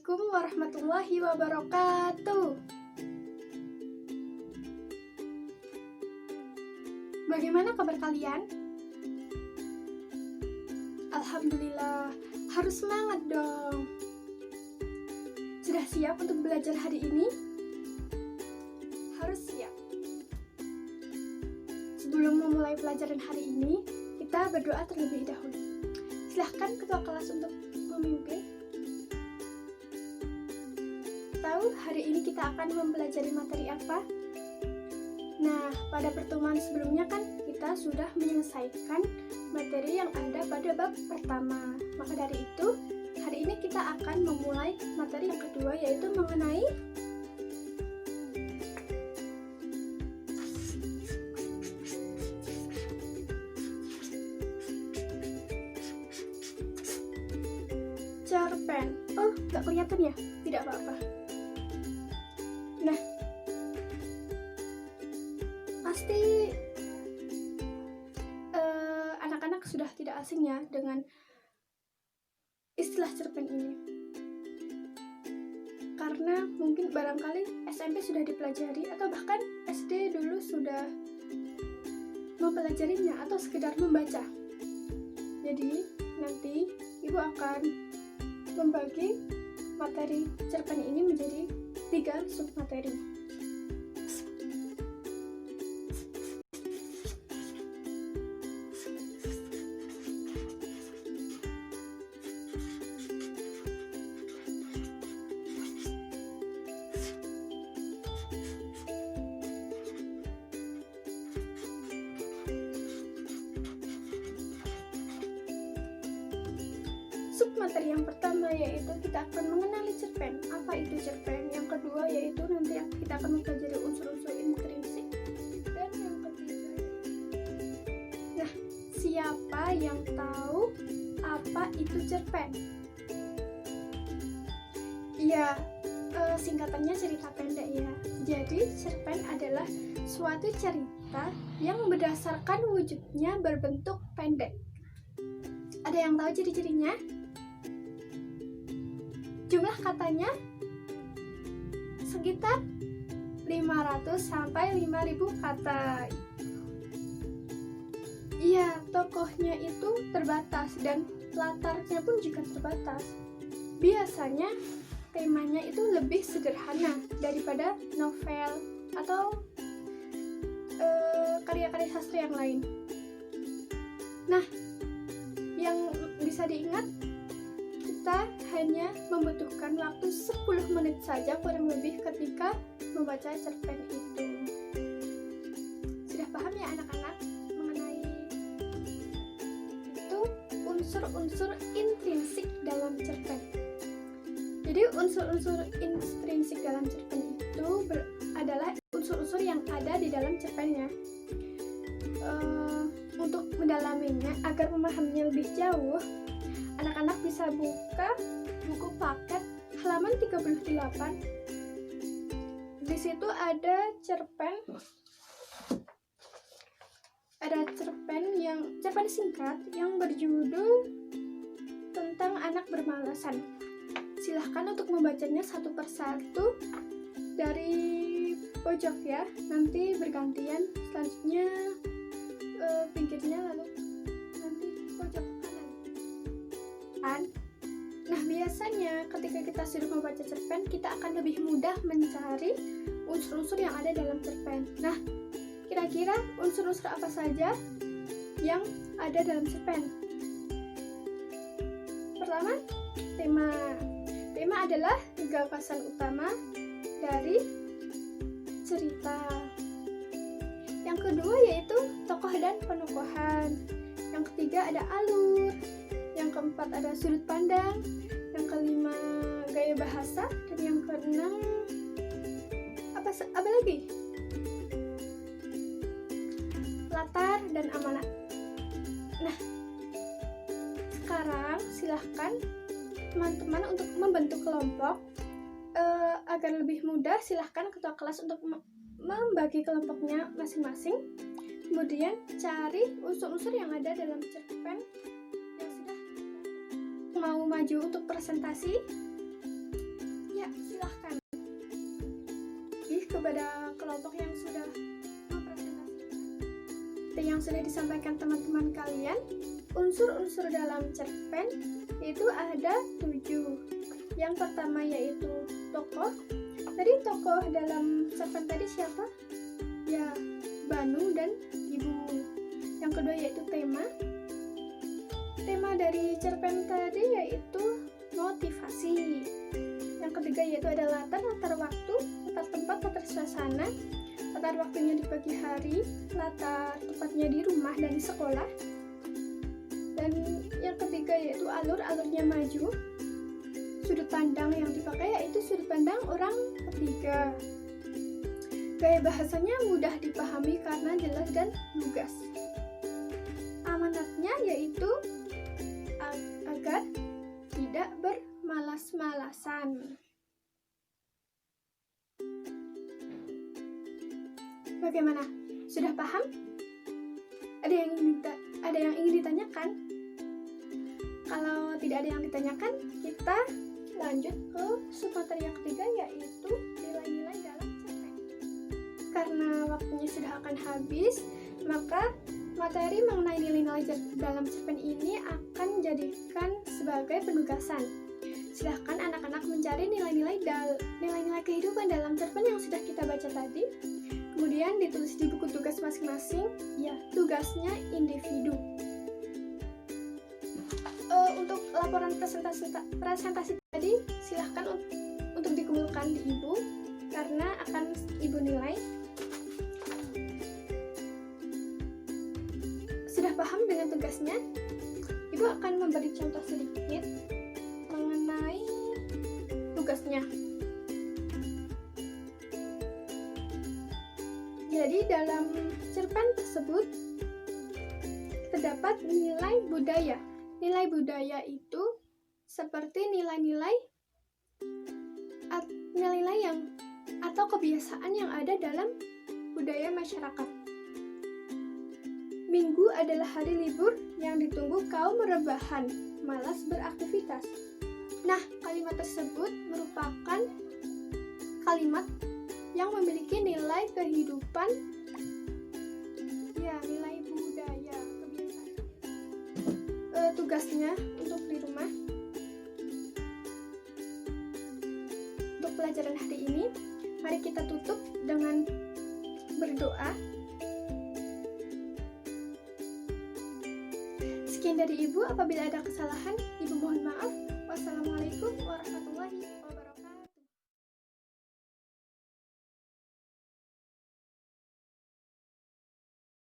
Assalamualaikum warahmatullahi wabarakatuh. Bagaimana kabar kalian? Alhamdulillah, harus semangat dong. Sudah siap untuk belajar hari ini? Harus siap. Sebelum memulai pelajaran hari ini, kita berdoa terlebih dahulu. Silahkan ketua kelas untuk memimpin. Tahu hari ini kita akan mempelajari materi apa? Nah, pada pertemuan sebelumnya kan kita sudah menyelesaikan materi yang ada pada bab pertama. Maka dari itu, hari ini kita akan memulai materi yang kedua, yaitu mengenai cerpen. Oh, nggak kelihatan ya? Tidak apa-apa. Nah, pasti anak-anak sudah tidak asing ya dengan istilah cerpen ini. Karena mungkin barangkali SMP sudah dipelajari atau bahkan SD dulu sudah mempelajarinya atau sekedar membaca. Jadi, nanti Ibu akan membagi materi cerpen ini menjadi 3 submateri. Submateri yang pertama yaitu kita akan mengenali cerpen. Apa itu cerpen? Yang kedua yaitu nanti kita akan mempelajari unsur-unsur intrinsik. Dan yang ketiga, nah, siapa yang tahu apa itu cerpen? Ya, singkatannya cerita pendek ya. Jadi cerpen adalah suatu cerita yang berdasarkan wujudnya berbentuk pendek. Ada yang tahu ciri-cirinya? Jumlah katanya sekitar 500 sampai 5000 kata. Iya, tokohnya itu terbatas dan latarnya pun juga terbatas. Biasanya temanya itu lebih sederhana daripada novel atau karya-karya sastra yang lain. Nah, yang bisa diingat, kita hanya membutuhkan waktu 10 menit saja kurang lebih ketika membaca cerpen itu. Sudah paham ya anak-anak mengenai itu unsur-unsur intrinsik dalam cerpen. Jadi unsur-unsur intrinsik dalam cerpen itu adalah unsur-unsur yang ada di dalam cerpennya. Untuk mendalaminya agar memahaminya lebih jauh, anak-anak bisa buka buku paket halaman 38. Di situ ada cerpen singkat yang berjudul tentang anak bermalasan. Silahkan untuk membacanya satu persatu dari pojok ya. Nanti bergantian, selanjutnya pinggirnya, lalu nanti pojok kanan. Nah, biasanya ketika kita sudah membaca cerpen, kita akan lebih mudah mencari unsur-unsur yang ada dalam cerpen. Nah, kira-kira unsur-unsur apa saja yang ada dalam cerpen? Pertama, tema. Tema adalah gagasan utama dari cerita. Yang kedua yaitu tokoh dan penokohan. Yang ketiga ada alur. Yang keempat ada sudut pandang. Yang kelima gaya bahasa. Dan yang keenam apa lagi? Latar dan amanat. Nah, sekarang silahkan teman-teman untuk membentuk kelompok. Agar lebih mudah, silahkan ketua kelas untuk membagi kelompoknya masing-masing. Kemudian cari unsur-unsur yang ada dalam cerpen yang sudah mau maju untuk presentasi. Ya, silahkan. Kepada kelompok yang sudah mempresentasikan yang sudah disampaikan teman-teman kalian, unsur-unsur dalam cerpen itu ada 7. Yang pertama yaitu tokoh. Tadi tokoh dalam cerpen tadi siapa? Ya, Banu dan Ibu. Yang kedua yaitu tema. Tema dari cerpen tadi yaitu motivasi. Yang ketiga yaitu ada latar waktu, latar tempat, latar suasana. Latar waktunya di pagi hari, latar tempatnya di rumah dan di sekolah. Dan yang ketiga yaitu alurnya maju. Sudut pandang yang dipakai yaitu sudut pandang orang ketiga. Gaya bahasanya mudah dipahami karena jelas dan lugas. Amanatnya yaitu agar tidak bermalas-malasan. Bagaimana? Sudah paham? Ada yang ingin ditanyakan? Kalau tidak ada yang ditanyakan, kita lanjut ke submateri yang ketiga yaitu nilai-nilai dalam cerpen. Karena waktunya sudah akan habis, maka materi mengenai nilai-nilai dalam cerpen ini akan dijadikan sebagai penugasan. Silahkan anak-anak mencari nilai-nilai kehidupan dalam cerpen yang sudah kita baca tadi. Kemudian ditulis di buku tugas masing-masing. Ya, tugasnya individu. Untuk laporan presentasi tadi, silahkan untuk dikumpulkan di Ibu karena akan Ibu nilai. Sudah paham dengan tugasnya? Ibu akan memberi contoh sedikit mengenai tugasnya. Jadi dalam cerpen tersebut terdapat nilai budaya. Nilai budaya itu seperti nilai-nilai yang atau kebiasaan yang ada dalam budaya masyarakat. Minggu adalah hari libur yang ditunggu kaum rebahan, malas beraktivitas. Nah, kalimat tersebut merupakan kalimat yang memiliki nilai kehidupan, ya, nilai budaya, kebiasaan. Tugasnya untuk di rumah, untuk pelajaran hari ini, mari kita tutup dengan berdoa. Sekian dari Ibu, apabila ada kesalahan, Ibu mohon maaf. Wassalamualaikum warahmatullahi wabarakatuh.